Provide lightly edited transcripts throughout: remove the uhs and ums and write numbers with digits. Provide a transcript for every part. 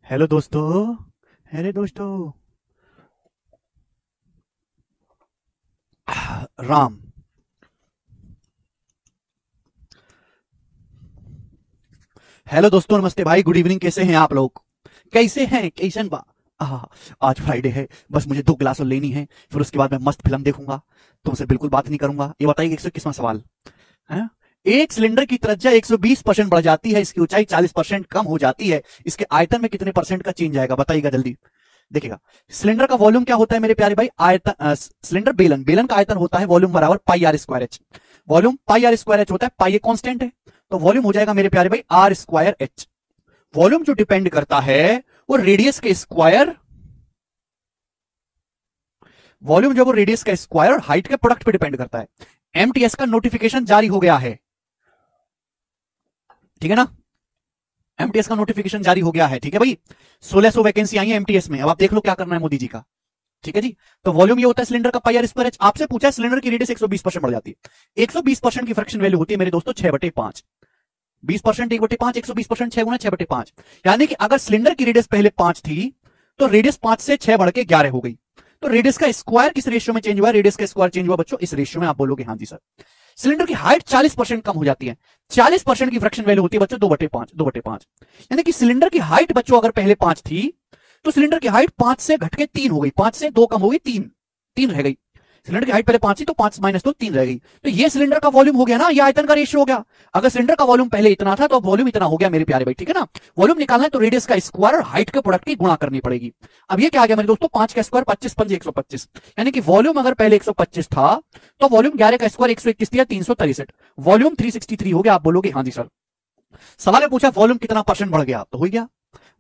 Hello दोस्तों। Hello दोस्तों। Ram. Hello दोस्तों, नमस्ते भाई, गुड इवनिंग। कैसे हैं आप लोग? कैसे हैं? कैसन बा? आह, आज फ्राइडे है। बस मुझे 2 गिलास और लेनी है, फिर उसके बाद मैं मस्त फिल्म देखूंगा। तुमसे बिल्कुल बात नहीं करूंगा। ये बताइए, 121वां सवाल है। एक सिलेंडर की त्रिज्या 120% बढ़ जाती है, इसकी ऊंचाई 40% कम हो जाती है, इसके आयतन में कितने परसेंट का चेंज आएगा? बताइएगा जल्दी। देखिएगा, सिलेंडर का वॉल्यूम क्या होता है मेरे प्यारे भाई? आयतन सिलेंडर बेलन बेलन का आयतन होता है वॉल्यूम बराबर pi r square h. Volume pi r square h होता है, पाई कांस्टेंट है। तो वॉल्यूम हो जाएगा मेरे प्यारे भाई आर स्क्वायर एच। वॉल्यूम जो डिपेंड करता है वो रेडियस के स्क्वायर, वॉल्यूम जो वो रेडियस का स्क्वायर और हाइट के प्रोडक्ट पे डिपेंड करता है। एमटीएस का नोटिफिकेशन जारी हो गया है, ठीक है ना? एमटीएस का नोटिफिकेशन जारी हो गया है, ठीक है भाई। 1600 वैकेंसी आई है एमटीएस में। अब आप देख लो क्या करना है मोदी जी का। ठीक है जी। तो वॉल्यूम ये होता है सिलेंडर का पाई आर स्क्वायर एच। आपसे पूछा है सिलेंडर की रेडियस 120% बढ़ जाती है। 120% की फ्रैक्शन वैल्यू होती है मेरे दोस्तों 6/5। 20% 1/5, 120% 6 × 6/5। यानी कि अगर सिलेंडर की रेडियस पहले 5 थी, तो रेडियस 5 से 6 बढ़ के 11 हो गई। तो रेडियस का स्क्वायर किस रेशियो में चेंज हुआ? रेडियस का स्क्वायर चेंज हुआ बच्चों इस रेशियो में। आप बोलोगे हाँ जी सर। सिलेंडर की हाइट 40% कम हो जाती है। 40% की फ्रैक्शन वैल्यू होती है बच्चों 2/5, 2/5। यानी कि सिलेंडर की हाइट बच्चों अगर पहले 5 थी, तो सिलेंडर की हाइट 5 से घट के 3 हो गई। 5 से 2 कम हो गई, 3। 3 रह गई। सिलेंडर की हाइट पहले 5 थी, तो 5 माइनस 2 3 रह गई। तो ये सिलेंडर का वॉल्यूम हो गया ना, ये आयतन का रेशियो हो गया। अगर सिलेंडर का वॉल्यूम पहले इतना था, तो वॉल्यूम इतना हो गया मेरे प्यारे भाई, ठीक है ना? वॉल्यूम निकालना है तो रेडियस का स्क्वायर और हाइट के प्रोडक्ट की गुणा करनी पड़ेगी। अब ये क्या आ गया मेरे दोस्तों? 5 का स्क्वायर 25 पंजे 125। यानी कि वॉल्यूम अगर पहले 125 था, तो वॉल्यूम 11 का स्क्वायर 121 दिया 363। वॉल्यूम 363 हो गया। आप बोलोगे हाँ जी सर। सवाल में पूछा वॉल्यूम कितना परसेंट बढ़ गया, तो हो गया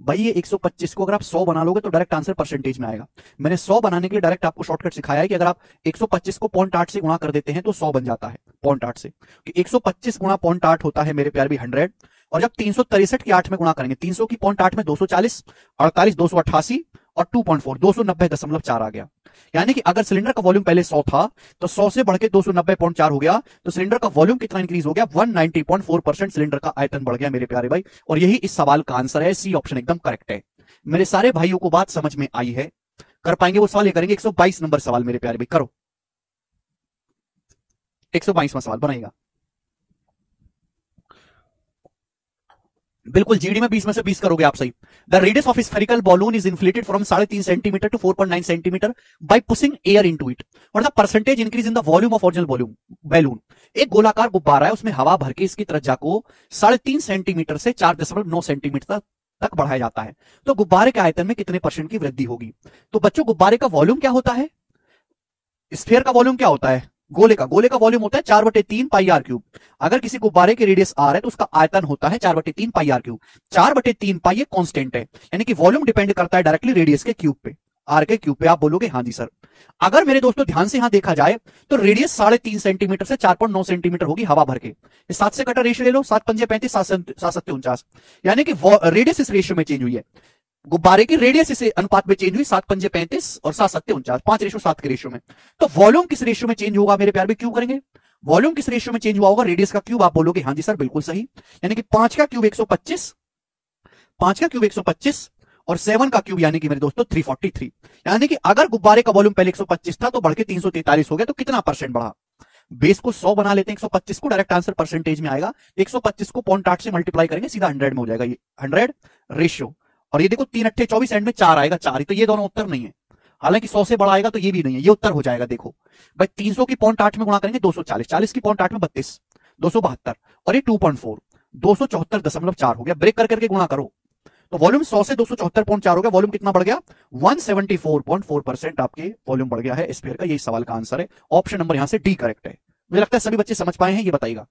भाई ये 125 को अगर आप 100 बना लोगे तो डायरेक्ट आंसर परसेंटेज में आएगा। मैंने 100 बनाने के लिए डायरेक्ट आपको शॉर्टकट सिखाया है कि अगर आप 125 को 0.8 से गुणा कर देते हैं तो 100 बन जाता है। 0.8 से कि 125 गुणा 0.8 होता है मेरे प्यारे भी 100। और जब 363 की 8 में गुणा करेंगे, 300 की 0.8 में 240, 48 288 और 2.4 290.4 आ गया। यानी कि अगर सिलेंडर का वॉल्यूम पहले 100 था, तो 100 से बढ़ के 290.4 हो गया, तो सिलेंडर का वॉल्यूम कितना इंक्रीज हो गया? 190.4% सिलेंडर का आयतन बढ़ गया मेरे प्यारे भाई। और यही इस सवाल का आंसर है। सी ऑप्शन एकदम करेक्ट है। मेरे सारे भाइयों को बात समझ में आई है? कर पाएंगे वो सवाल? ये करेंगे 122 नंबर सवाल मेरे प्यारे भाई, करो। 122वां सवाल बनाएगा। बिल्कुल जीडी में 20 में से 20 करोगे आप सही। The radius of spherical balloon is inflated from 3.5 centimetre to 4.9 centimetre by pushing air into it. और the percentage increase in the volume of original volume balloon. एक गोलाकार गुब्बारा है, उसमें हवा भर के इसकी त्रिज्या को 3.5 सेंटीमीटर से 4.9 सेंटीमीटर तक बढ़ाया जाता है। तो गुब्बारे के आयतन में कितने परसेंट की वृद्धि होगी? तो बच्चों गुब्बारे का वॉल्यूम क्या होता है? स्फीयर का वॉल्यूम क्या होता है? गोले का वॉल्यूम होता है 4/3 पाई आर क्यूब। अगर किसी गुब्बारे की रेडियस आर है, तो उसका आयतन होता है 4/3 पाई आर क्यूब। 4/3 पाई ये कांस्टेंट है। यानी कि वॉल्यूम डिपेंड करता है डायरेक्टली रेडियस के क्यूब पे, आर के क्यूब पे। आप बोलोगे हाँ जी सर। अगर मेरे दोस्तों ध्यान से यहां देखा जाए, तो रेडियस 3.5 सेंटीमीटर से 4.9 सेंटीमीटर होगी हवा भर के। 7 से कटा रेशियो ले लो, 7 × 5 = 35, 7 × 7 = 49। यानी कि रेडियस इस रेशियो में चेंज हुई है। गुब्बारे की रेडियस इस अनुपात में चेंज हुई, 7 × 5 = 35 और 7 × 7 = 49, 5:7 के रेशियो में। तो वॉल्यूम किस रेशियो में चेंज होगा मेरे प्यार में? क्यों करेंगे? वॉल्यूम किस रेशियो में चेंज हुआ होगा? रेडियस का क्यूब। आप बोलोगे हाँ जी सर, बिल्कुल सही। यानी कि 5 का क्यूब 125, 5 का क्यूब 125 और 7 का क्यूब यानी कि मेरे दोस्तों 343। यानी कि अगर गुब्बारे का वॉल्यूम पहले 125 था, तो बढ़ के 343 हो गया। तो कितना परसेंट बढ़ा? बेस को 100 बना लेते हैं, 125 को डायरेक्ट आंसर परसेंटेज में आएगा। 125 को 0.8 से मल्टीप्लाई करेंगे, सीधा 100 में हो जाएगा ये 100 रेशियो। और ये देखो 3 × 8 = 24, एंड में 4 आएगा, 4 ही तो। ये दोनों उत्तर नहीं है। हालांकि 100 से बड़ा आएगा तो ये भी नहीं है, ये उत्तर हो जाएगा। देखो भाई, 300 की 0.8 में गुणा करेंगे 240, 40 की 0.8 में 32, 272 और ये 2.4, 274.4 हो गया। ब्रेक कर करके गुणा करो, तो वॉल्यूम 100 से 274.4 हो गया। वॉल्यूम कितना बढ़ गया? 174.4% आपके वॉल्यूम बढ़ गया है स्फीयर का। यही सवाल का आंसर है। ऑप्शन नंबर यहां से डी करेक्ट है। मुझे लगता है सभी बच्चे समझ पाए हैं, ये बताइएगा।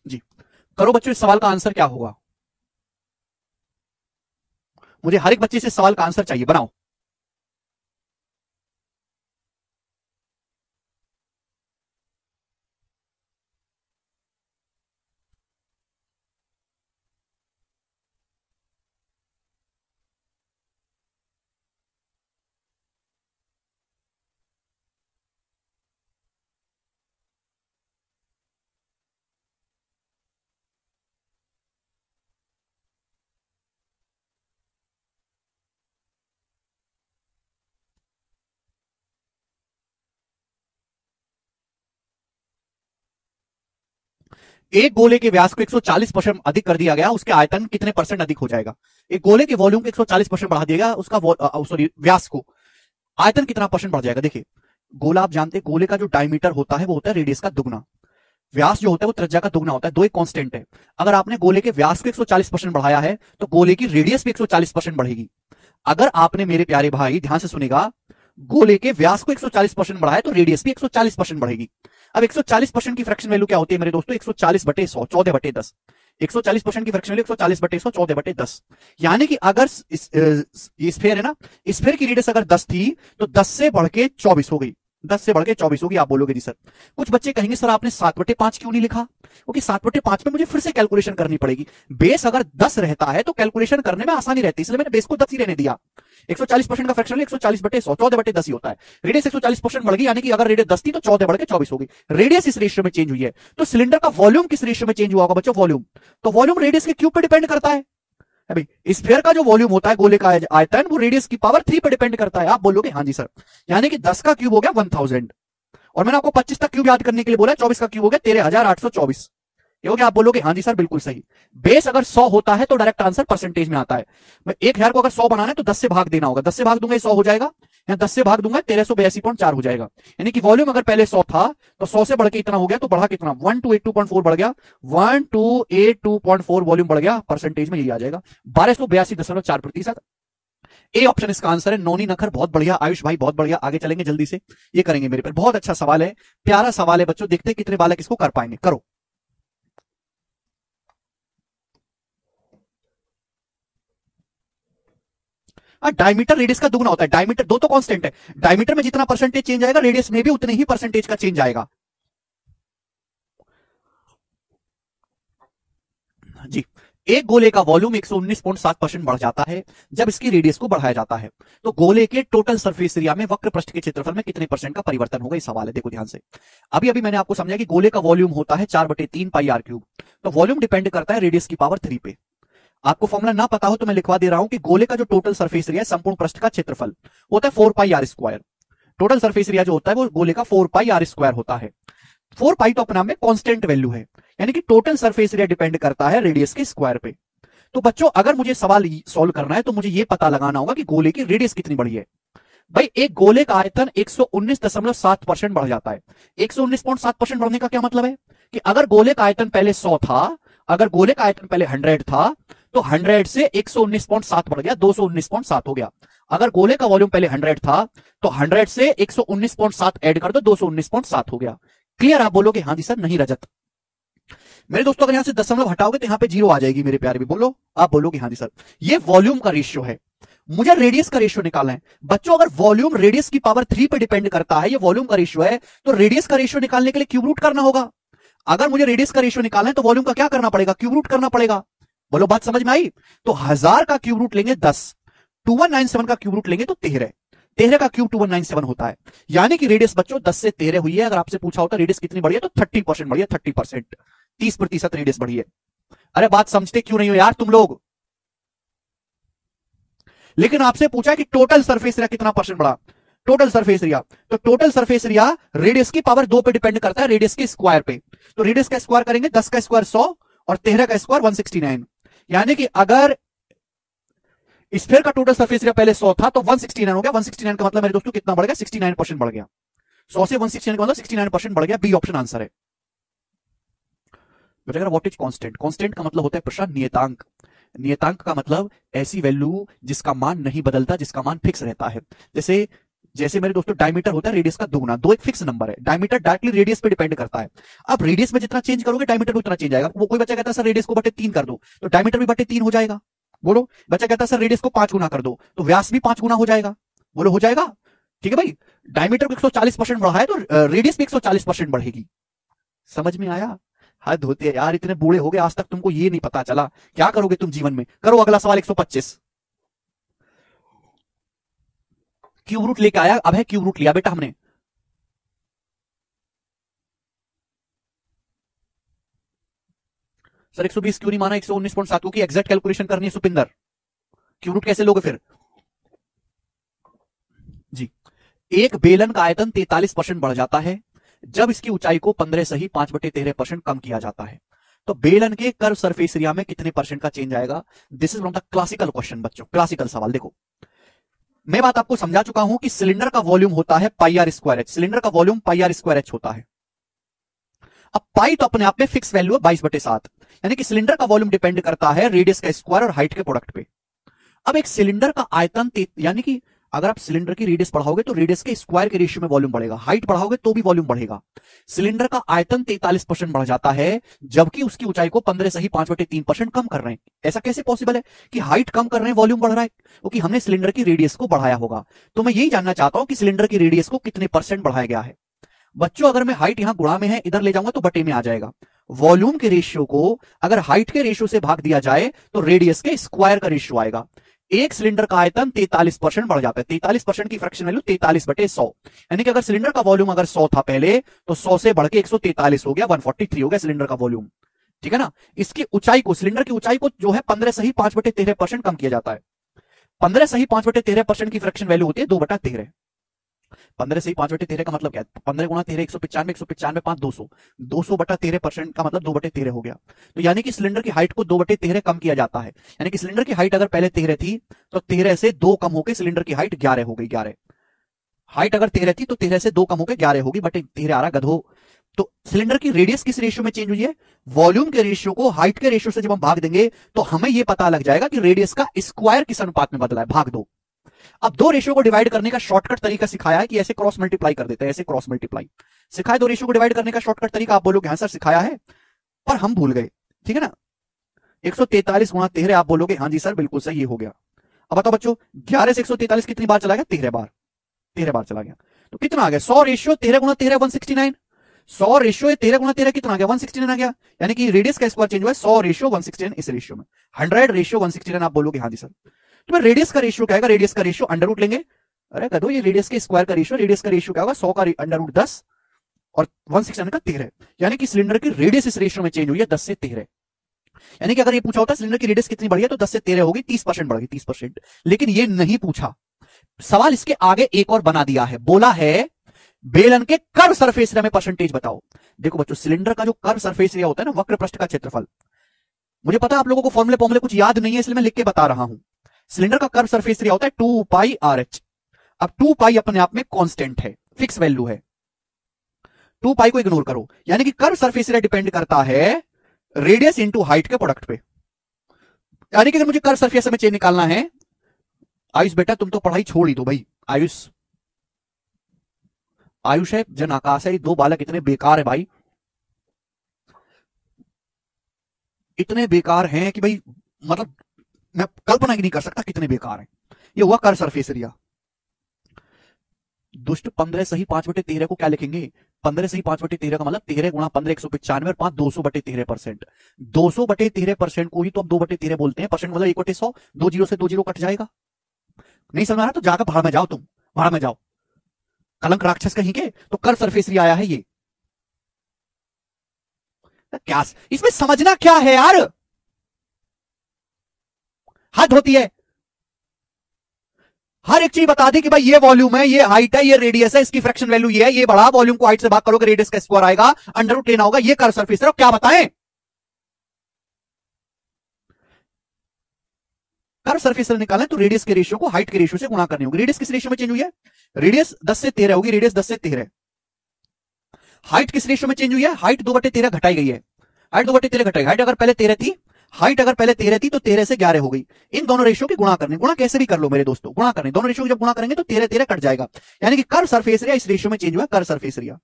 जी, करो बच्चों, इस सवाल का आंसर क्या होगा? मुझे हर एक बच्चे से इस सवाल का आंसर चाहिए, बनाओ। एक गोले के व्यास को 140% अधिक कर दिया गया, उसके आयतन कितने परसेंट अधिक हो जाएगा? एक गोले के वॉल्यूम को 140% बढ़ा दिया गया, उसका सॉरी व्यास को आयतन कितना परसेंट बढ़ जाएगा? देखिए गोला आप जानते हैं, गोले का जो डायमीटर होता है वो होता है रेडियस का दुगना, व्यास जो होता है वो त्रिज्या का दुगना होता है, दो एक कांस्टेंट है। अगर आपने गोले के व्यास को 140% बढ़ाया है तो गोले की रेडियस भी 140% बढ़ेगी। अगर आपने मेरे प्यारे भाई ध्यान से सुनेगा, गोले के व्यास को 140% बढ़ाया तो रेडियस भी 140% बढ़ेगी। अब 140% की फ्रैक्शन वैल्यू क्या होती है मेरे दोस्तों? 140/100, 14/10। 140% की फ्रैक्शन वैल्यू 140/100, 14/10। यानी कि अगर ये स्फीयर है ना, स्फीयर की रेडियस अगर 10 थी तो 10 से बढ़ के 24 हो गई, 10 से बढ़ के 24 होगी। आप बोलोगे जी सर, कुछ बच्चे कहेंगे सर आपने 7/5 क्यों नहीं लिखा? क्योंकि 7/5 में मुझे फिर से कैलकुलेशन करनी पड़ेगी। बेस अगर 10 रहता है तो कैलकुलेशन करने में आसानी रहती है, इसलिए मैंने बेस को 10 ही रहने दिया। 140% का फ्रैक्शन 140/100, 14/10 ही होता है। रेडियस 140% बढ़ गई, यानी कि अगर रेडियस 10 थी तो 14 बढ़ के 24 होगी। रेडियस इस रेशियो में चेंज हुई है। तो सिलेंडर का वॉल्यूम किस रेशियो में चेंज हुआ होगा बच्चों? वॉल्यूम। तो वॉल्यूम रेडियस के क्यूब पे डिपेंड करता है। अभी स्फीयर का जो वॉल्यूम होता है, गोले का आयतन, वो रेडियस की पावर 3 पे डिपेंड करता है। आप बोलोगे हाँ जी सर, यानी कि 10 का क्यूब हो गया 1000, और मैंने आपको 25 तक क्यूब याद करने के लिए बोला, 24 का क्यूब हो गया 13,824। ये हो गया। आप बोलोगे हाँ जी सर बिल्कुल सही। बेस अगर 100 होता है तो डायरेक्ट आंसर परसेंटेज में आता है। मैं 1000 को अगर 100 बनाना है तो 10 से भाग देना होगा, 10 से भाग दूंगा 100 हो जाएगा, या 10 से भाग दूंगा 1382.4 हो जाएगा। यानी कि वॉल्यूम अगर पहले 100 था तो 100 से बढ़ के इतना हो गया, तो बढ़ा कितना? 1282.4 बढ़ गया, 1282.4 वॉल्यूम बढ़ गया, परसेंटेज में यही आ जाएगा 1282.4%। ए ऑप्शन इसका आंसर है। नोनी नखर बहुत बढ़िया, आयुष भाई बहुत बढ़िया, आगे चलेंगे जल्दी से, ये करेंगे मेरे पर। बहुत अच्छा सवाल है, प्यारा सवाल है बच्चों, देखते कितने बालक इसको कर पाएंगे। करो। डायमीटर रेडियस का दुगना होता है। डायमीटर दो तो कांस्टेंट है, डायमीटर में जितना परसेंटेज चेंज आएगा रेडियस में भी उतने ही परसेंटेज का चेंज आएगा। जी, एक गोले का वॉल्यूम 119.7% बढ़ जाता है जब इसकी रेडियस को बढ़ाया जाता है। तो गोले के टोटल सरफेस एरिया में वक्र पृष्ठ के क्षेत्रफल में कितने परसेंट का परिवर्तन होगा? ये सवाल है, देखो ध्यान से। अभी अभी मैंने आपको समझाया कि गोले का वॉल्यूम होता है 4/3 पाई आर क्यूब। तो वॉल्यूम डिपेंड करता है रेडियस की पावर 3 पे। आपको फॉर्मुला ना पता हो तो मैं लिखवा दे रहा हूं कि गोले का जो टोटल सरफेस एरिया है, संपूर्ण पृष्ठ का क्षेत्रफल, होता है 4 pi r square. Total surface area जो होता है वो गोले का 4 पाई आर स्क्वायर होता है। 4 पाई तो अपने आप में कांस्टेंट वैल्यू है, यानी कि टोटल सरफेस एरिया डिपेंड करता है रेडियस के स्क्वायर पे। तो बच्चों अगर मुझे सवाल सॉल्व करना है तो मुझे यह पता लगाना होगा कि गोले की रेडियस कितनी बड़ी है। भाई एक गोले का आयतन 119.7% बढ़ जाता है। 119.7% बढ़ने का क्या मतलब है कि अगर गोले का आयतन पहले 100 था, अगर गोले का आयतन पहले 100 था, तो 100 से 119.7 बढ़ गया, 219.7 हो गया। अगर गोले का वॉल्यूम पहले 100 था तो 100 से 119.7 ऐड कर दो, 219.7 हो गया। क्लियर? आप बोलोगे हाँ जी सर, नहीं रजत। मेरे दोस्तों अगर यहां से दशमलव हटाओगे तो यहां पे 0 आ जाएगी मेरे प्यारे भी। बोलो, आप बोलोगे हाँ जी सर। ये वॉल्यूम का रेशियो है, मुझे रेडियस का रेशियो निकालना है। बच्चों अगर वॉल्यूम रेडियस की पावर 3 पे डिपेंड करता है, ये वॉल्यूम का रेशियो है, तो रेडियस का रेशियो निकालने के लिए क्यूब रूट करना होगा। अगर मुझे रेडियस का रेशियो निकालना है तो वॉल्यूम का क्या करना पड़ेगा? क्यूब रूट करना पड़ेगा। बोलो बात समझ में आई? तो 1000 का क्यूब रूट लेंगे 10, 2197 का क्यूब रूट लेंगे तो 13, 13 का क्यूब 2197 होता है। यानी कि रेडियस बच्चों 10 से 13 हुई है। अगर आपसे पूछा होता रेडियस कितनी बढ़ी है तो 30% बढ़ी है, 30%, 30% रेडियस बढ़ी है। अरे बात समझते क्यों नहीं हो यार तुम लोग? लेकिन आपसे पूछा है कि टोटल सरफेस एरिया कितना परसेंट बढ़ा, टोटल सरफेस एरिया। तो टोटल सरफेस एरिया रेडियस की पावर 2 पे डिपेंड करता है, रेडियस के स्क्वायर पे। तो रेडियस का स्क्वायर करेंगे, 10 का स्क्वायर 100 और 13 का स्क्वायर 169। यानी कि अगर स्फीयर का टोटल सरफेस एरिया पहले 100 था तो 169 हो गया। 169 का मतलब मेरे दोस्तों कितना बढ़ गया? 69% बढ़ गया। 100 से 169 का मतलब 69% बढ़ गया। बी ऑप्शन आंसर है। What is constant? कांस्टेंट का मतलब होता है प्रश्न नियतांक। नियतांक का मतलब ऐसी वैल्यू जिसका मान नहीं बदलता, जिसका मान फिक्स रहता है। जैसे जैसे मेरे दोस्तों डायमीटर होता है रेडियस का दुगना, दो एक फिक्स नंबर है। डायमीटर डायरेक्टली रेडियस पे डिपेंड करता है। अब रेडियस में जितना चेंज करोगे डायमीटर उतना चेंज आएगा। वो कोई बच्चा कहता है सर रेडियस को 3 कर दो, तो डायमीटर भी 3 हो जाएगा। बोलो, बच्चा कहता है सर रेडियस को 5 गुना कर दो, तो व्यास भी 5 गुना हो जाएगा। बोलो हो जाएगा? ठीक है भाई, डायमीटर को 140% बढ़ाए तो रेडियस भी 140% बढ़ेगी। समझ में आया? हद होती है यार, इतने बूढ़े हो गए आज तक तुमको ये नहीं पता चला। क्या करोगे तुम जीवन में? करो अगला सवाल 125। क्यूब रूट लेके आया, अब है क्यूब रूट लिया बेटा हमने। सर 120 क्यों नहीं माना? 119.7 की एग्जैक्ट कैलकुलेशन करनी है सुपिंदर, क्यूब रूट कैसे लोगे फिर? जी, एक बेलन का आयतन 43% बढ़ जाता है जब इसकी ऊंचाई को 15 से ही 5/13% कम किया जाता है। तो बेलन के कर्व सरफेस एरिया में कितने परसेंट का चेंज आएगा? This is from the classical question बच्चों, क्लासिकल सवाल। देखो मैं बात आपको समझा चुका हूं कि सिलेंडर का वॉल्यूम होता है pi r square h, cylinder का volume pi r square h होता है। अब पाई तो अपने आप में फिक्स वैल्यू है 22/7, यानी कि सिलेंडर का वॉल्यूम डिपेंड करता है रेडियस का स्क्वायर और हाइट के प्रोडक्ट पे। अब एक सिलेंडर का आयतन, यानी कि अगर आप सिलेंडर की रेडियस बढ़ाओगे तो रेडियस के स्क्वायर के रेशियो में वॉल्यूम बढ़ेगा, हाइट बढ़ाओगे तो भी वॉल्यूम बढ़ेगा। सिलेंडर का आयतन 43% बढ़ जाता है, जबकि उसकी ऊंचाई को 15.5/3% कम कर रहे हैं। ऐसा कैसे पॉसिबल है कि हाइट कम कर रहे हैं, वॉल्यूम बढ़ रहा है? क्योंकि हमने सिलेंडर की रेडियस को बढ़ाया होगा। तो मैं यही जानना चाहता हूं कि सिलेंडर की रेडियस को कितने परसेंट बढ़ाया गया है। बच्चों अगर मैं हाइट यहां गुणा में है, इधर ले जाऊंगा तो बटे में आ जाएगा। वॉल्यूम के रेशियो को अगर हाइट के रेशियो से भाग दिया जाए तो रेडियस के स्क्वायर का रेशियो आएगा। एक सिलेंडर का आयतन 43% बढ़ जाता है, 43% की फ्रैक्शन वैल्यू 43/100, यानी कि अगर सिलेंडर का वॉल्यूम अगर 100 था पहले, तो 100 से बढ़ के 143 हो गया, 143 हो गया सिलेंडर का वॉल्यूम। ठीक है ना? इसकी ऊंचाई को, सिलेंडर की ऊंचाई को जो है 15/5/13% कम किया जाता है। 15/5/13% की फ्रैक्शन वैल्यू होती है 2/13। 15/5/13 का मतलब क्या है? 15 गुणा 13 195, 195 5 200, 200/13% का मतलब 2/13 हो गया। तो यानी कि सिलेंडर की हाइट को 2/13 कम किया जाता है, यानी कि सिलेंडर की हाइट अगर पहले 13 थी तो 13 से 2 कम होकर सिलेंडर की हाइट 11 हो गई। 11 हाइट अगर 13 थी तो 13 से 2 कम होकर 11 होगी, बट 13 आ रहा गधो। तो सिलेंडर की रेडियस किस रेशियो में चेंज हुई है? वॉल्यूम के रेशियो को हाइट के रेशियो से जब हम भाग देंगे तो हमें यह पता लग जाएगा कि रेडियस का स्क्वायर किस अनुपात में बदला है। भाग दो। अब दो रेशियो को डिवाइड करने का शॉर्टकट तरीका सिखाया है कि ऐसे क्रॉस मल्टीप्लाई कर देते हैं, ऐसे क्रॉस मल्टीप्लाई सिखाया। दो रेशियो को डिवाइड करने का शॉर्टकट तरीका। आप बोलोगे हाँ सर सिखाया है, पर हम भूल गए। ठीक है ना? 143 गुणा 13, आप बोलोगे हाँ जी सर बिल्कुल सही, ये हो गया। अब बताओ बच्चों, 11 से 143 कितनी बार चला गया? 13 बार। 13 बार चला गया तो कितना आ गया? 100 रेशियो 13 गुणा 13 169। 100 रेशियो 13 गुणा 13 कितना आ गया? 169 आ गया, यानी कि रेडियस का स्क्वायर चेंज हुआ है 100 रेशियो 169 इस रेशियो में। 100 रेशियो 169 आप बोलोगे हाँ जी सर। तो मैं रेडियस का रेशियो क्या आएगा? रेडियस का रेशियो अंडर रूट लेंगे। अरे कदो ये रेडियस के स्क्वायर का रेशियो, रेडियस का रेशियो क्या होगा? 100 का अंडर रूट 10 और 169 का 13, यानी कि सिलेंडर की रेडियस इस रेशियो में चेंज हुई है 10 से 13। यानी कि अगर ये पूछा होता सिलेंडर की रेडियस कितनी बढ़ी है तो 10 से 13 होगी, 30% बढ़ गई, 30%। लेकिन ये नहीं पूछा। सवाल इसके आगे एक और बना दिया है, बोला है बेलन के कर्व सरफेस एरिया में परसेंटेज बताओ। देखो बच्चों, सिलेंडर का जो कर्व सरफेस एरिया होता है ना, वक्र पृष्ठ का क्षेत्रफल, मुझे पता है आप लोगों को फॉर्मूले कुछ याद नहीं है, इसलिए मैं लिख के बता रहा हूं। सिलेंडर का कर्व सरफेस एरिया होता है 2 पाई आर एच। अब 2 पाई अपने आप में कांस्टेंट है, फिक्स वैल्यू है। 2 पाई को इग्नोर करो, यानी कि कर्व सरफेस एरिया डिपेंड करता है रेडियस इनटू हाइट के प्रोडक्ट पे। यानी कि अगर मुझे कर्व सरफेस में चेंज निकालना है, आयुष बेटा तुम तो पढ़ाई छोड़ ही दो भाई। आयुष है, जन आकाश है, ये दो बालक इतने बेकार है भाई, इतने बेकार हैं कि भाई मतलब मैं कल्पना ही नहीं कर सकता कितने बेकार हैं। ये हुआ कर्व सरफेस एरिया। दुष्ट 15/5/13 को क्या लिखेंगे? 15/5/13 का मतलब 13 गुणा 15 195 और 5 200/13%। 200/13% को ही तो अब 2/13 बोलते हैं। परसेंट मतलब 1/100, 2 जीरो से 2 जीरो कट जाएगा। नहीं समझ आ रहा तो जाकर भाड़ में जाओ, तुम भाड़ में जाओ, कलंक राक्षस कहीं के। तो कर्व सरफेस एरिया आया है ये। क्या इसमें समझना क्या है यार? हद होती है। हर एक चीज बता दी कि भाई ये वॉल्यूम है, ये हाइट है, ये रेडियस है, इसकी फ्रैक्शन वैल्यू ये है, ये बढ़ा, वॉल्यूम को हाइट से भाग करोगे रेडियस का स्क्वायर आएगा, अंडर रूट लेना होगा, ये कर्व सरफेस है। क्या बताएं? कर्व सरफेस निकालना है तो रेडियस के रेशियो को हाइट के रेशियो से गुणा करनी होगी। रेडियस किस रेशियो में चेंज हुई है? रेडियस 10 से 13 होगी, रेडियस 10 से 13। हाइट किस रेशियो में चेंज हुई है? हाइट 2/13 घटाई गई है। हाइट 2/13 घटाई। हाइट अगर पहले 13 थी, हाइट अगर पहले 13 थी तो 13 से 11 हो गई। इन दोनों रेशियो की गुणा करनी, गुणा कैसे भी कर लो मेरे दोस्तों, गुणा करनी, दोनों रेशियो जब गुणा करेंगे तो 13 13 कट जाएगा। यानी कि कर्व सरफेस एरिया इस रेशियो में चेंज हुआ। कर्व सरफेस एरिया,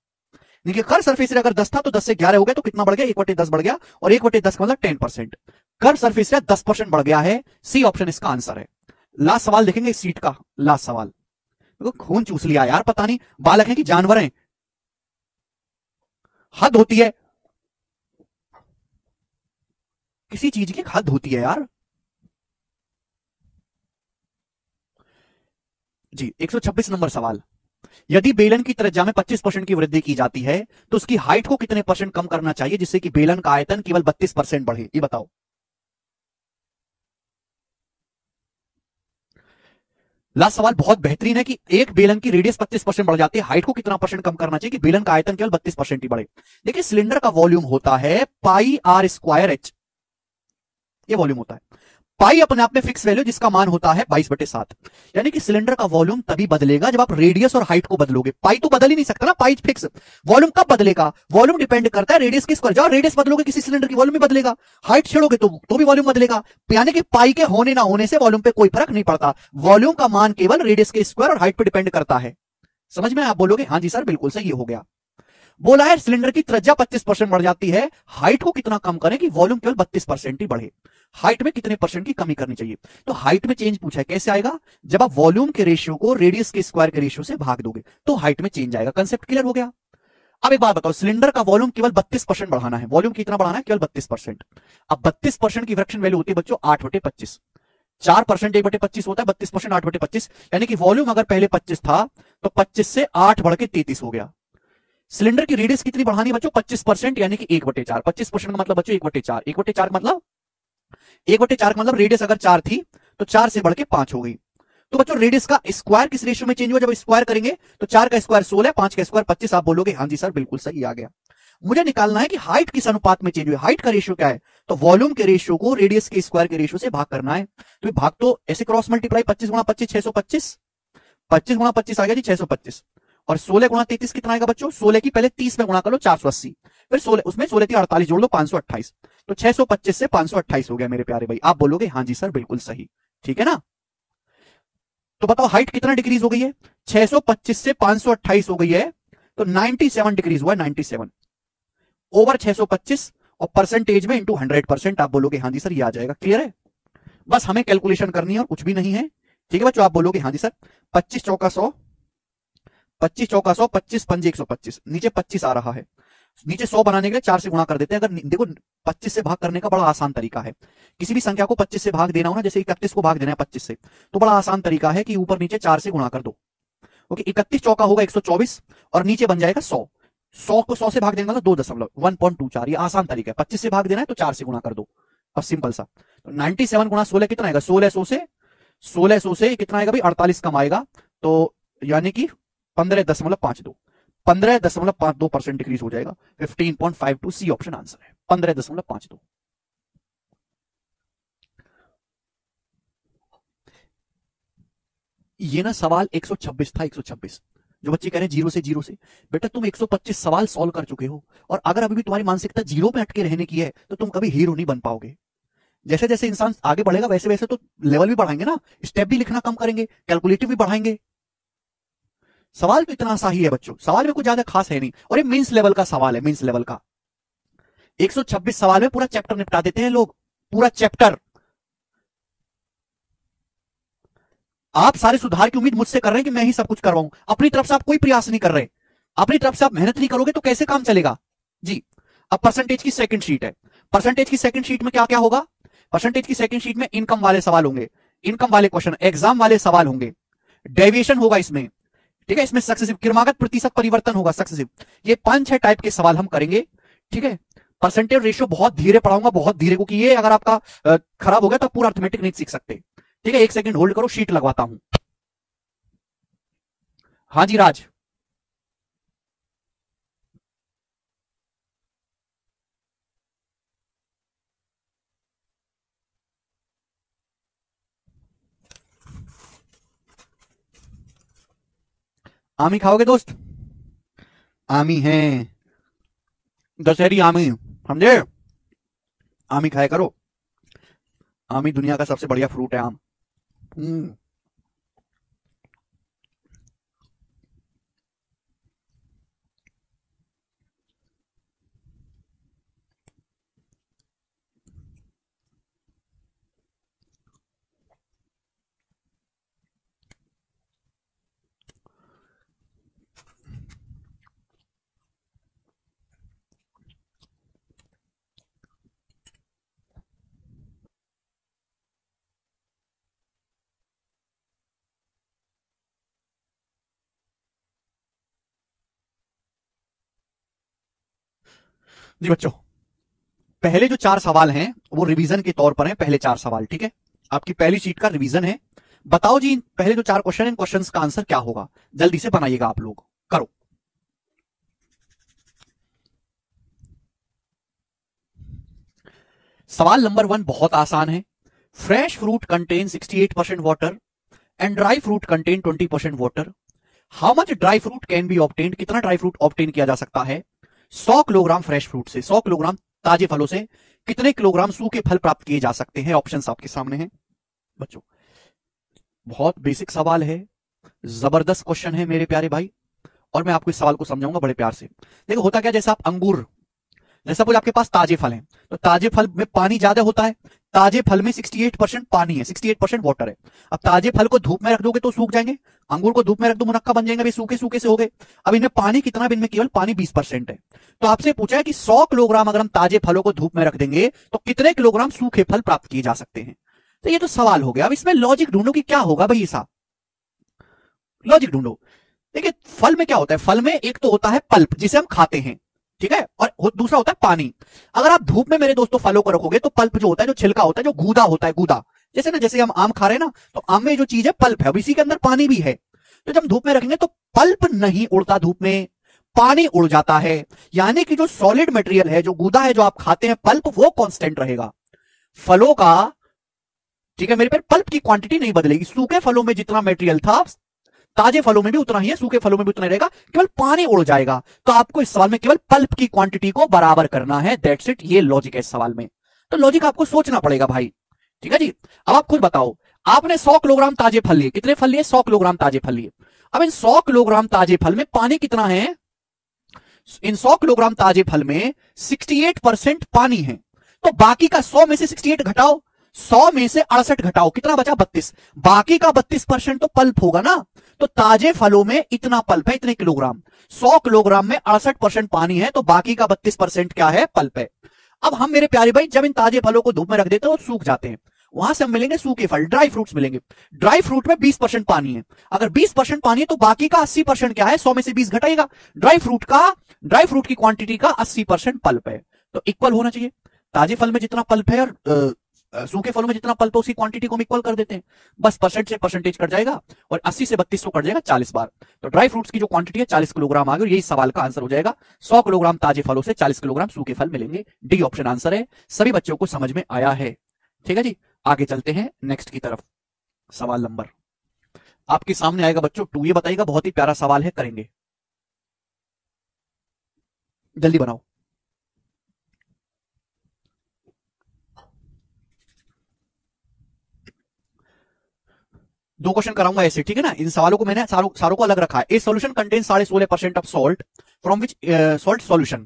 देखिए कर्व सरफेस एरिया अगर 10 था तो 10 से 11 हो गया, तो कितना बढ़ गया? 1/10 बढ़ गया, और 1/10 का मतलब 10%। कर्व सरफेस एरिया 10% बढ़ गया है। सी ऑप्शन इसका आंसर है। लास्ट सवाल देखेंगे इस सीट का, लास्ट सवाल। देखो खून चूस लिया यार, पता नहीं बालक है कि जानवर हैं, हद होती है, किसी चीज की हद होती है यार। जी 126 नंबर सवाल। यदि बेलन की त्रिज्या में 25% की वृद्धि की जाती है तो उसकी हाइट को कितने परसेंट कम करना चाहिए जिससे कि बेलन का आयतन केवल 32% बढ़े? ये बताओ। लास्ट सवाल बहुत बेहतरीन है कि एक बेलन की रेडियस 25% बढ़ जाती है, हाइट को कितना परसेंट कम करना चाहिए कि बेलन का आयतन केवल 32% ही बढ़े। देखिए सिलेंडर का वॉल्यूम होता है पाई आर स्क्वायर एच, ये वॉल्यूम होता है। पाई अपने आप में फिक्स वैल्यू जिसका मान होता है 22/7, यानी कि सिलेंडर का वॉल्यूम तभी बदलेगा जब आप रेडियस और हाइट को बदलोगे। पाई तो बदल ही नहीं सकता ना, पाई फिक्स। वॉल्यूम कब बदलेगा? वॉल्यूम डिपेंड करता है रेडियस के स्क्वायर। जब रेडियस बदलोगे किसी सिलेंडर की वॉल्यूम भी बदलेगा, हाइट छेड़ोगे तो भी वॉल्यूम बदलेगा। यानी कि पाई के होने ना होने से वॉल्यूम पे कोई फर्क नहीं पड़ता, वॉल्यूम का मान केवल रेडियस के स्क्वायर और हाइट पे डिपेंड करता है। समझ में? आप बोलोगे हाँ जी सर बिल्कुल सही, ये हो गया। बोला है सिलेंडर की त्रिज्या 25% बढ़ जाती है, हाइट को कितना कम करें कि वॉल्यूम केवल 32% ही बढ़े। हाइट में कितने परसेंट की कमी करनी चाहिए? तो हाइट में चेंज पूछा है, कैसे आएगा? जब आप वॉल्यूम के रेशियो को रेडियस के स्क्वायर के रेशियो से भाग दोगे तो हाइट में चेंज आएगा। कंसेप्ट क्लियर हो गया? अब एक बात बताओ, सिलेंडर का वॉल्यूम केवल 32% बढ़ाना है, वॉल्यूम कितना बढ़ाना है? केवल 32%। अब 32% की फ्रैक्शन वैल्यू होती है बच्चों 8/25। 4% 1/25 होता है, 32% 8/25, यानी कि वॉल्यूम अगर पहले 25 था तो 25 से 8 बढ़ के 33 हो गया। सिलेंडर की रेडियस कितनी बढ़ानी है बच्चों? 25%, यानी कि 1/4। 25% का मतलब बच्चों 1/4। 1/4 का मतलब 1/4 का मतलब रेडियस अगर 4 थी तो 4 से बढ़ के 5 हो गई। तो बच्चों रेडियस का स्क्वायर किस रेशियो में चेंज हुआ? जब स्क्वायर करेंगे तो 4 का स्क्वायर 16, 5 का स्क्वायर 25। आप बोलोगे हाँ जी सर बिल्कुल सही आ गया। मुझे निकालना है कि हाइट किस अनुपात में चेंज हुई। हाइट का रेशियो क्या है? तो वॉल्यूम के रेशियो को रेडियस के स्क्वायर के रेशियो से भाग करना है। तो भाग तो ऐसे क्रॉस मल्टीप्लाई, 25 गुणा 25 625, 25 गुणा 25 आ गया जी 625, और 16 गुणा 33 कितना आएगा बच्चों? 16 की पहले 30 में गुणा कर लो 480, फिर 16 उसमें 16 थी 48 जोड़ लो 528, तो 625 से 528 हो गया मेरे प्यारे भाई। आप बोलोगे हाँ जी सर बिल्कुल सही, ठीक है ना? तो बताओ हाइट कितना डिक्रीज हो गई है? 625 से 528 हो गई है, तो 97 डिक्रीज हुआ है, 97 ओवर 625, और परसेंटेज में इंटू 100%। आप बोलोगे हाँ जी सर ये आ जाएगा। क्लियर है? बस हमें कैलकुलेशन करनी है और कुछ भी नहीं है। ठीक है बच्चों, आप बोलोगे हाँ जी सर। 25 चौका 100, 25 चौका 100, 25 पंजे 125, नीचे 25 आ रहा है। नीचे 100 बनाने के लिए 4 से गुणा कर देते हैं। अगर देखो 25 से भाग करने का बड़ा आसान तरीका है, किसी भी संख्या को 25 से भाग देना हो ना, जैसे 31 को भाग देना है 25 से, तो बड़ा आसान तरीका है कि ऊपर नीचे 4 से गुणा कर दो। ओके, 31 चौका होगा 124 और नीचे बन जाएगा 100। 100 को 100 से भाग देंगे तो 2.124। ये आसान तरीका है। 25 से भाग देना है तो 4 से गुणा कर ददो, अब सिंपल सा। तो 97 गुणा 16 कितना आएगा? 1600 से कितना आएगा भाई? 48 कम आएगा, तो यानी कि 15.52, 15.52% डिक्रीज हो जाएगा। 15.52 सी ऑप्शन आंसर है, 15.52। ये ना सवाल 126 था, 126। जो बच्चे कह रहे हैं जीरो से बेटा तुम 125 सवाल सॉल्व कर चुके हो, और अगर अभी भी तुम्हारी मानसिकता जीरो पे अटके रहने की है तो तुम कभी हीरो नहीं बन पाओगे। जैसे जैसे इंसान आगे बढ़ेगा वैसे वैसे तो लेवल भी बढ़ाएंगे ना, स्टेप भी लिखना कम करेंगे, कैलकुलेटिव भी बढ़ाएंगे। सवाल तो इतना सा ही है बच्चों, सवाल में कुछ ज्यादा खास है नहीं, और ये मींस लेवल का सवाल है, मींस लेवल का। 126 सवाल में पूरा चैप्टर निपटा देते हैं लोग, पूरा चैप्टर। आप सारे सुधार की उम्मीद मुझसे कर रहे हैं कि मैं ही सब कुछ करवाऊं, अपनी तरफ से आप कोई प्रयास नहीं कर रहे। अपनी तरफ से आप मेहनत नहीं करोगे तो कैसे काम चलेगा जी। अब परसेंटेज की सेकंड शीट है। परसेंटेज की सेकंड शीट में क्या क्या होगा? परसेंटेज की सेकंड शीट में इनकम वाले सवाल होंगे, इनकम वाले क्वेश्चन, एग्जाम वाले सवाल होंगे, डेविएशन होगा इसमें, ठीक है, इसमें सक्सेसिव क्रमागत प्रतिशत परिवर्तन होगा, सक्सेसिव। ये 5-6 टाइप के सवाल हम करेंगे, ठीक है। परसेंटेज रेशियो बहुत धीरे पढ़ाऊंगा, बहुत धीरे, क्योंकि ये अगर आपका खराब हो गया तो पूरा अर्थमेटिक नहीं सीख सकते। ठीक है, एक सेकंड होल्ड करो, शीट लगवाता हूं। हाँ जी राज। आमी खाओगे दोस्त? आमी है, दशहरी आमी, समझे? आमी खाया करो, आमी दुनिया का सबसे बढ़िया फ्रूट है, आम। जी बच्चों, पहले जो 4 सवाल हैं वो रिवीजन के तौर पर हैं, पहले 4 सवाल, ठीक है। आपकी पहली शीट का रिवीजन है, बताओ जी, पहले जो 4 क्वेश्चन, इन क्वेश्चंस का आंसर क्या होगा? जल्दी से बनाइएगा आप लोग, करो। सवाल नंबर 1 बहुत आसान है। Fresh fruit contain 68% water and dry fruit contain 20% water. How much dry fruit can be obtained? कितना ड्राई फ्रूट ऑब्टेन किया जा सकता है 100 किलोग्राम फ्रेश फ्रूट से, 100 किलोग्राम ताजे फलों से कितने किलोग्राम सूखे फल प्राप्त किए जा सकते हैं? ऑप्शंस आपके सामने हैं बच्चों। बहुत बेसिक सवाल है, जबरदस्त क्वेश्चन है मेरे प्यारे भाई, और मैं आपको इस सवाल को समझाऊंगा बड़े प्यार से। देखो होता क्या, जैसे आप अंगूर, जैसा कुछ आपके पास ताजे फल हैं, तो ताजे फल में पानी ज्यादा होता है। ताजे फल में 68% पानी है, 68% वाटर है। अब ताजे फल को धूप में रख दोगे तो सूख जाएंगे, अंगूर को धूप में रख दो मुनक्का बन जाएंगे, सूखे सूखे से हो गए। अब इनमें पानी कितना, इनमें केवल पानी 20% है। तो आपसे पूछा है कि 100 किलोग्राम अगर हम ताजे फलों को धूप में रख देंगे तो कितने किलोग्राम सूखे फल प्राप्त किए जा सकते हैं? तो ये तो सवाल हो गया। अब इसमें लॉजिक ढूंढो कि क्या होगा भाई, ऐसा लॉजिक ढूंढो। देखिए फल में क्या होता है, फल में एक तो होता है पल्प जिसे हम खाते हैं, ठीक है, और दूसरा होता है पानी। अगर आप धूप में मेरे दोस्तों फलों को रखोगे तो पल्प जो होता है, जो छिलका होता है, जो गूदा होता है, गूदा जैसे ना, जैसे हम आम खा रहे हैं ना, तो आम में जो चीज है पल्प है, अब इसी के अंदर पानी भी है। तो जब हम धूप में रखेंगे तो पल्प नहीं उड़ता धूप में, पानी उड़ जाता है। यानी कि जो सॉलिड मटेरियल है, जो गूदा है, जो आप खाते हैं पल्प, वो कांस्टेंट रहेगा फलों का, ठीक है मेरे पे, पल्प की क्वांटिटी नहीं बदलेगी। सूखे फलों में जितना मटेरियल था ताजे फलों में भी उतना ही है, सूखे फलों में भी उतना ही रहेगा, केवल पानी उड़ जाएगा। तो आपको इस सवाल में केवल पल्प की क्वांटिटी को बराबर करना है, दैट्स इट। ये लॉजिक है इस सवाल में, तो लॉजिक आपको सोचना पड़ेगा भाई, ठीक है जी। अब आप खुद बताओ, आपने 100 किलोग्राम ताजे फल लिए, कितने फल लिए? 100 किलोग्राम ताजे फल लिए। अब इन 100 किलोग्राम ताजे फल में पानी कितना है? इन 100 किलोग्राम ताजे फल में 68% पानी है। तो बाकी का 100 में से 68 घटाओ, 100 में से 68 घटाओ, कितना बचा? 32। बाकी का 32% तो पल्प होगा ना। तो ताजे फलों में इतना पल्प है, इतने किलोग्राम, 100 किलोग्राम में 68% पानी है, तो बाकी का 32% क्या है? पल्प है। अब हम मेरे प्यारे भाई जब इन ताजे फलों को धूप में रख देते हैं तो सूख जाते हैं, वहां से हम मिलेंगे सूखे फल, ड्राई फ्रूट्स मिलेंगे। ड्राई फ्रूट में 20% पानी है। अगर 20% पानी है तो बाकी का 80% क्या है? 100 में से 20 घटाएगा। ड्राई फ्रूट की क्वांटिटी का 80% पल्प है, तो इक्वल होना चाहिए। ताजे फल में जितना पल्प है और सूखे फलों में जितना पल्प है उसी क्वांटिटी को हम इक्वल कर देते हैं, बस परसेंट से परसेंटेज कट जाएगा और 80 से 32 कट जाएगा 40 बार। तो ड्राई फ्रूट्स की जो क्वांटिटी है 40 किलोग्राम आ गई, और यही सवाल का आंसर हो जाएगा। 100 किलोग्राम ताजे फलों से 40 किलोग्राम सूखे फल मिलेंगे। डी ऑप्शन आंसर है। सभी बच्चों को समझ में आया है, ठीक है जी। आगे चलते हैं नेक्स्ट की तरफ। सवाल नंबर आपके सामने आएगा बच्चों 2, ये बताइएगा, बहुत ही प्यारा सवाल है, करेंगे, जल्दी बनाओ। दो क्वेश्चन कराऊंगा ऐसे, ठीक है ना। इन सवालों को मैंने सारों को अलग रखा है। ए solution contain 16.5% of salt from which salt solution,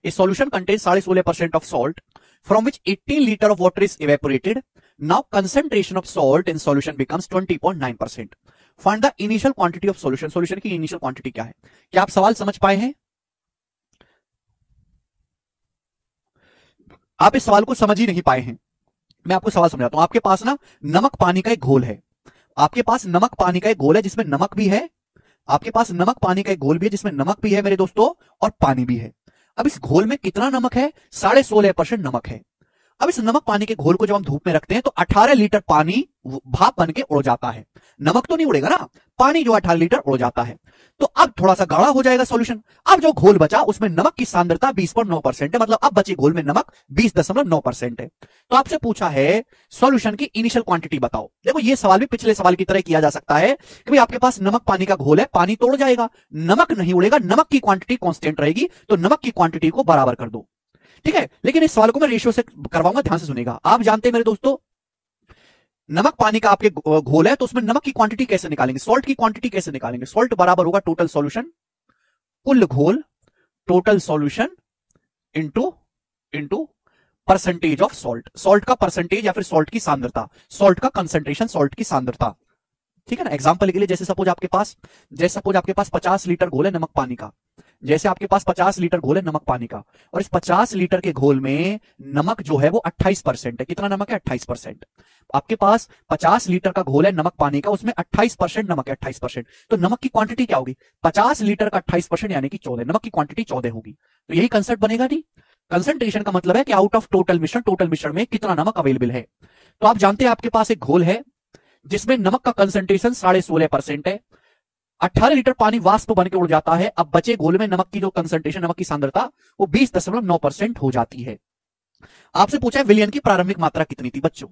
A solution contain 16.5% of salt from which 18 litre of water is evaporated. Now concentration of salt in solution becomes 20.9%। Find the initial quantity of solution. Solution की initial quantity क्या है? क्या आप सवाल समझ पाए हैं? आप इस सवाल को समझ ही नहीं पाए हैं। मैं आपको सवाल समझाता हूं। आपके पास ना नमक पानी का एक घोल है, आपके पास नमक पानी का एक घोल है जिसमें नमक भी है, आपके पास नमक पानी का एक घोल भी है जिसमें नमक भी है मेरे दोस्तों, और पानी भी है। अब इस घोल में कितना नमक है? 16.5% नमक है। अब इस नमक पानी के घोल को जब हम धूप में रखते हैं तो 18 लीटर पानी भाप बन के उड़ जाता है। नमक तो नहीं उड़ेगा ना, पानी जो 18 लीटर उड़ जाता है। तो अब थोड़ा सा गाढ़ा हो जाएगा सॉल्यूशन। अब जो घोल बचा उसमें नमक की सांद्रता 20.9% है, मतलब अब बचे घोल में नमक 20.9% है। तो आपसे पूछा है सॉल्यूशन की इनिशियल क्वांटिटी बताओ। देखो ये सवाल भी पिछले सवाल की तरह किया जा सकता है कि भाई आपके पास नमक पानी का घोल है, पानी तो उड़ जाएगा, नमक नहीं उड़ेगा, नमक की क्वांटिटी कांस्टेंट रहेगी, तो नमक की क्वांटिटी को बराबर कर दो, ठीक है। लेकिन इस सवाल को मैं रेशियो से करवाऊंगा, ध्यान से सुनेगा। आप जानते हैं मेरे दोस्तों नमक पानी का आपके घोल है, तो उसमें नमक की क्वांटिटी कैसे निकालेंगे, सॉल्ट की क्वांटिटी कैसे निकालेंगे? सॉल्ट बराबर होगा टोटल सॉल्यूशन, कुल घोल, total solution into into percentage of salt. Salt का परसेंटेज या फिर सॉल्ट की सांद्रता, सॉल्ट का कंसंट्रेशन, सॉल्ट की सांद्रता, ठीक है ना। एग्जांपल के लिए जैसे सपोज आपके पास 50 लीटर घोल है नमक पानी का, जैसे आपके पास 50 लीटर घोल है नमक पानी का, और इस 50 लीटर के घोल में नमक जो है वो 28% है। कितना नमक है? 28%। आपके पास 50 लीटर का घोल है नमक पानी का, उसमें 28% नमक है, 28%। तो नमक की क्वांटिटी क्या होगी? 50 लीटर का 28% यानी कि 14, नमक की क्वांटिटी 14 होगी। तो यही कंसेप्ट बनेगा नहीं। कंसंट्रेशन का मतलब है कि आउट ऑफ टोटल मिश्रण, टोटल मिश्रण में कितना नमक अवेलेबल है। तो आप जानते हैं आपके पास एक घोल है जिसमें नमक का कंसंट्रेशन 16.5% है। 18 लीटर पानी वाष्प बन के उड़ जाता है। अब बचे घोल में नमक की जो कंसंट्रेशन, नमक की सांद्रता, वो 20.9% हो जाती है। आपसे पूछा है विलयन की प्रारंभिक मात्रा कितनी थी बच्चों।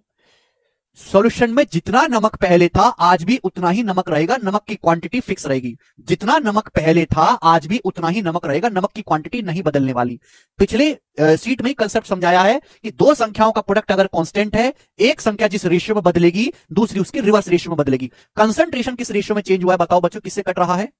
सॉल्यूशन में जितना नमक पहले था आज भी उतना ही नमक रहेगा, नमक की क्वांटिटी फिक्स रहेगी। जितना नमक पहले था आज भी उतना ही नमक रहेगा, नमक की क्वांटिटी नहीं बदलने वाली। पिछले सीट में कंसेप्ट समझाया है कि दो संख्याओं का प्रोडक्ट अगर कांस्टेंट है, एक संख्या जिस रेशियो में बदलेगी दूसरी उसकी रिवर्स रेशियो में बदलेगी। कंसंट्रेशन किस रेशियो में चेंज हुआ है बताओ बच्चों, किससे कट रहा है?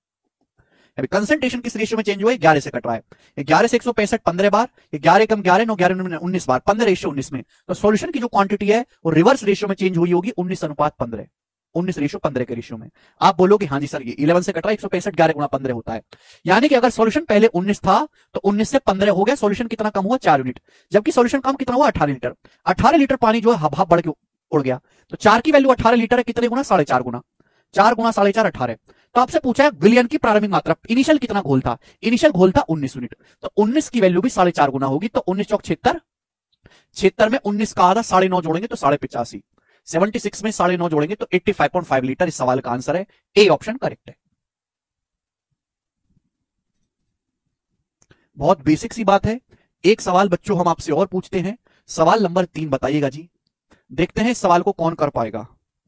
अभी कंसंट्रेशन किस रेशियो में चेंज हुआ है? 11 से कट रहा है। 11 से 165 15 बार, 11 कम 11 9 11 19 बार, 15:19 में। तो सॉल्यूशन की जो क्वांटिटी है वो रिवर्स रेशियो में चेंज हुई होगी 19:15, 19:15 के रेशियो में। आप बोलोगे हाँ जी सर ये 11 से कट रहा है, 165 11 गुणा 15 होता है। यानी कि अगर सॉल्यूशन पहले 19 था तो 19 से 15 हो गया, सॉल्यूशन कितना कम हुआ? 4 यूनिट। जबकि सॉल्यूशन कम कितना हुआ? 18 लीटर। 18 लीटर पानी जो है हब बढ़ के उड़ गया। तो 4 की वैल्यू 18 लीटर है, कितने गुना? 4.5 गुना। 4 गुना 4.5 18। तो आपसे पूछा है विलयन की प्रारंभिक मात्रा, इनिशियल कितना घोल था? इनिशियल घोल था 19 यूनिट। तो 19 की वैल्यू भी 4.5 गुना होगी। तो 19 चौक 76, 76 में 19 का आधा 9.5 जोड़ेंगे तो 85, 76 में 9.5 जोड़ेंगे तो 85.5 लीटर। इस सवाल का आंसर है ए ऑप्शन करेक्ट है। बहुत बेसिक सी बात है। एक सवाल बच्चों हम आपसे और पूछते हैं, सवाल नंबर 3 बताइएगा जी। देखते हैं इस सवाल को कौन कर पाएगा,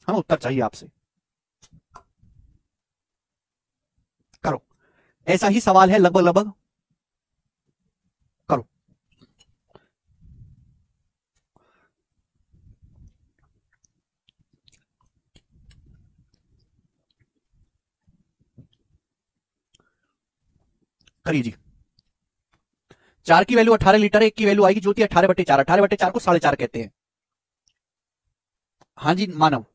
हमें उत्तर चाहिए आपसे। करो, ऐसा ही सवाल है लगभग लगभग, करो। करिए जी। 4 की वैल्यू 18 लीटर है, 1 की वैल्यू आएगी ज्योति 18/4। 18/4 को 4.5 कहते हैं। हाँ जी मानव,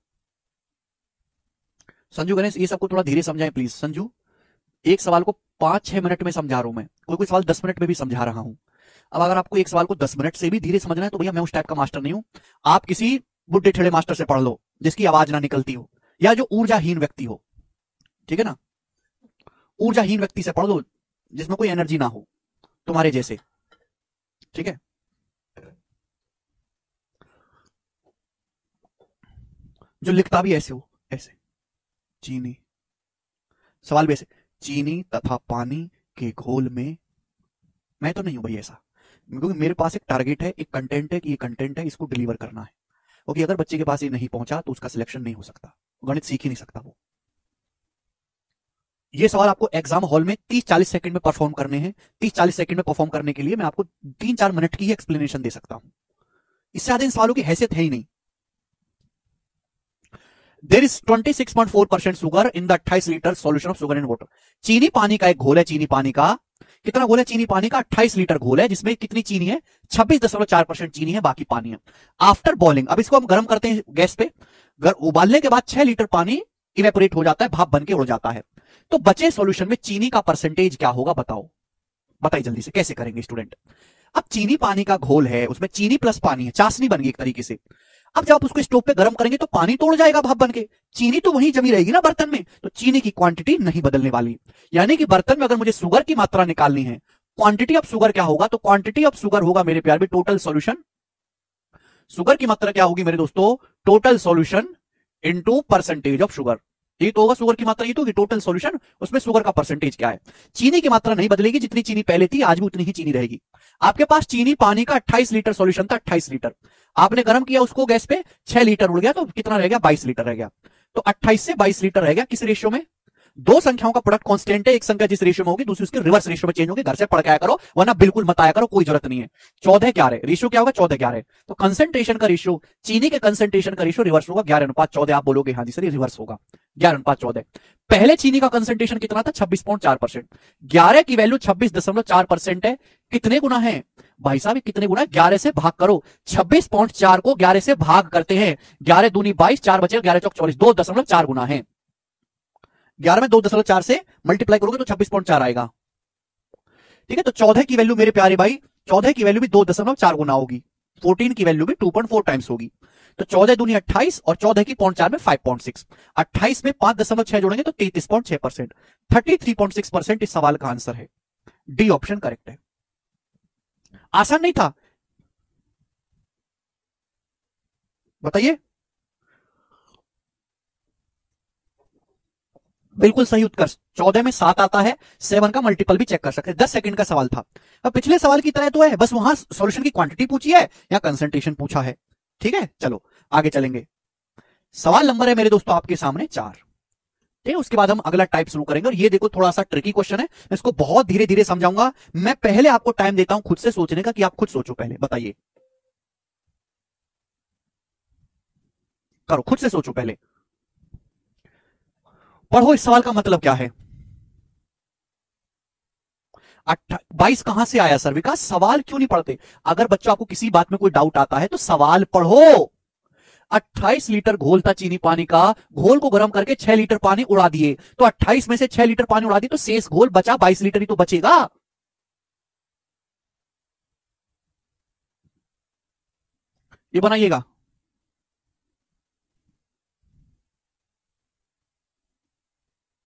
संजू गणेश ये सबको थोड़ा धीरे समझाएं प्लीज। संजू एक सवाल को 5-6 मिनट में समझा रहा हूं मैं, कोई कोई सवाल 10 मिनट में भी समझा रहा हूं। अब अगर आपको एक सवाल को 10 मिनट से भी धीरे समझना है तो भैया मैं उस टाइप का मास्टर नहीं हूं। आप किसी बुढ़े ठेड़े मास्टर से पढ़ लो जिसकी आवाज ना निकलती हो, या जो ऊर्जाहीन व्यक्ति हो, ठीक है ना, ऊर्जाहीन व्यक्ति से पढ़ लो जिसमें कोई एनर्जी ना हो, तुम्हारे जैसे, ठीक है। जो लिखता भी ऐसे हो, ऐसे चीनी, सवाल भी ऐसे, चीनी तथा पानी के घोल में, मैं तो नहीं हूं भाई ऐसा, क्योंकि मेरे पास एक टारगेट है, एक कंटेंट है कि ये कंटेंट है, इसको डिलीवर करना है। क्योंकि अगर बच्चे के पास ये नहीं पहुंचा तो उसका सिलेक्शन नहीं हो सकता, गणित सीख ही नहीं सकता वो। ये सवाल आपको एग्जाम हॉल में 30-40 सेकंड में परफॉर्म करने हैं। 30-40 सेकंड में परफॉर्म करने के लिए मैं आपको 3-4 मिनट की ही एक्सप्लेनेशन दे सकता हूं, इससे ज्यादा इन सवालों की हैसियत है ही नहीं। There is 26.4% sugar in the 28 litre solution of sugar in water. चीनी पानी का एक घोल है, चीनी पानी का कितना घोल है? चीनी पानी का 28 लीटर घोल है, जिसमें कितनी चीनी है? 26.4% चीनी है, बाकी पानी है। आफ्टर बॉइलिंग, अब इसको हम गर्म करते हैं गैस पे, उबालने के बाद 6 लीटर पानी इवेपोरेट हो जाता है, भाप बन के उड़ जाता है। तो बचे सॉल्यूशन में चीनी का परसेंटेज क्या होगा बताओ, बताइए जल्दी से, कैसे करेंगे स्टूडेंट। अब चीनी पानी का घोल है, उसमें चीनी प्लस पानी है, चाशनी बन गई एक तरीके से। अब जब आप उसको स्टोव पे गर्म करेंगे तो पानी तोड़ जाएगा भाप बन के, चीनी तो वहीं जमी रहेगी ना बर्तन में, तो चीनी की क्वांटिटी नहीं बदलने वाली। यानी कि बर्तन में अगर मुझे शुगर की मात्रा निकालनी है, क्वांटिटी ऑफ शुगर क्या होगा? तो क्वांटिटी ऑफ शुगर होगा मेरे प्यार भी टोटल सॉल्यूशन, शुगर की मात्रा क्या होगी मेरे दोस्तों? Total solution into percentage of sugar. ये तो होगा शुगर की मात्रा, ये तो होगी टोटल सॉल्यूशन, उसमें शुगर का परसेंटेज क्या है। चीनी की मात्रा नहीं बदलेगी, जितनी चीनी पहले थी आज भी उतनी ही चीनी रहेगी। आपके पास चीनी पानी का 28 लीटर सॉल्यूशन था, 28 लीटर आपने गर्म किया उसको गैस पे, 6 लीटर उड़ गया तो कितना रह गया? 22 लीटर रह गया। तो 28 से 22 लीटर रह गया, किस रेशियो में? दो संख्याओं का प्रोडक्ट कांस्टेंट है, एक संख्या जिस रेशियो में होगी दूसरी उसके रिवर्स रेशियो में चेंज होगी। घर से पढ़ के आया करो वरना बिल्कुल मत आया करो, कोई जरूरत नहीं है। 14:11 रेशियो क्या होगा? 14:11। तो कंसंट्रेशन का रेशियो, चीनी के कंसंट्रेशन का रेशियो रिवर्स होगा 11:14। आप बोलोगे हाँ जी सर ये रिवर्स होगा 11:14। पहले चीनी का कंसंट्रेशन कितना था? 26.4%। 11 की वैल्यू 26.4% है, कितने गुना है भाई साहब? कितने गुना है? 11 से भाग करो, 26.4 को 11 से भाग करते हैं, 11 दूनी 22, 4 बचे 11 चौक 24, 2.4 गुना है। 11 में 2.4 से मल्टीप्लाई करोगे तो 26.4 आएगा, ठीक है। तो 14 की वैल्यू मेरे प्यारे भाई, 14 की वैल्यू भी 2.4 गुना होगी, 14 की वैल्यू भी 2.4 टाइम्स होगी। तो 14 दूनी 28 और 14 की 0.4 में 5.6, 28 में 5.6 जोड़ेंगे तो 33.6%, 33.6% इस सवाल का आंसर है। डी ऑप्शन करेक्ट है। आसान नहीं था, बताइए। बिल्कुल सही उत्कर्ष। 14 में 7 आता है, 7 का मल्टीपल भी चेक कर सकते हैं। 10 सेकंड का सवाल था। अब पिछले सवाल की तरह तो है, बस वहां सॉल्यूशन की क्वांटिटी पूछी है या कंसंट्रेशन पूछा है। ठीक है, चलो आगे चलेंगे। सवाल नंबर है मेरे दोस्तों आपके सामने 4। ठीक है, उसके बाद हम अगला टाइप शुरू करेंगे। और ये देखो थोड़ा सा ट्रिकी क्वेश्चन है, मैं इसको बहुत धीरे धीरे समझाऊंगा। मैं पहले आपको टाइम देता हूं खुद से सोचने का, कि आप खुद सोचो पहले, बताइए, करो खुद से सोचो पहले, पढ़ो इस सवाल का मतलब क्या है। 22 कहां से आया सर? विकास सवाल क्यों नहीं पढ़ते? अगर बच्चों आपको किसी बात में कोई डाउट आता है तो सवाल पढ़ो। 28 लीटर घोल था चीनी पानी का, घोल को गर्म करके 6 लीटर पानी उड़ा दिए, तो 28 में से 6 लीटर पानी उड़ा दिए तो शेष घोल बचा 22 लीटर ही तो बचेगा। ये बनाइएगा।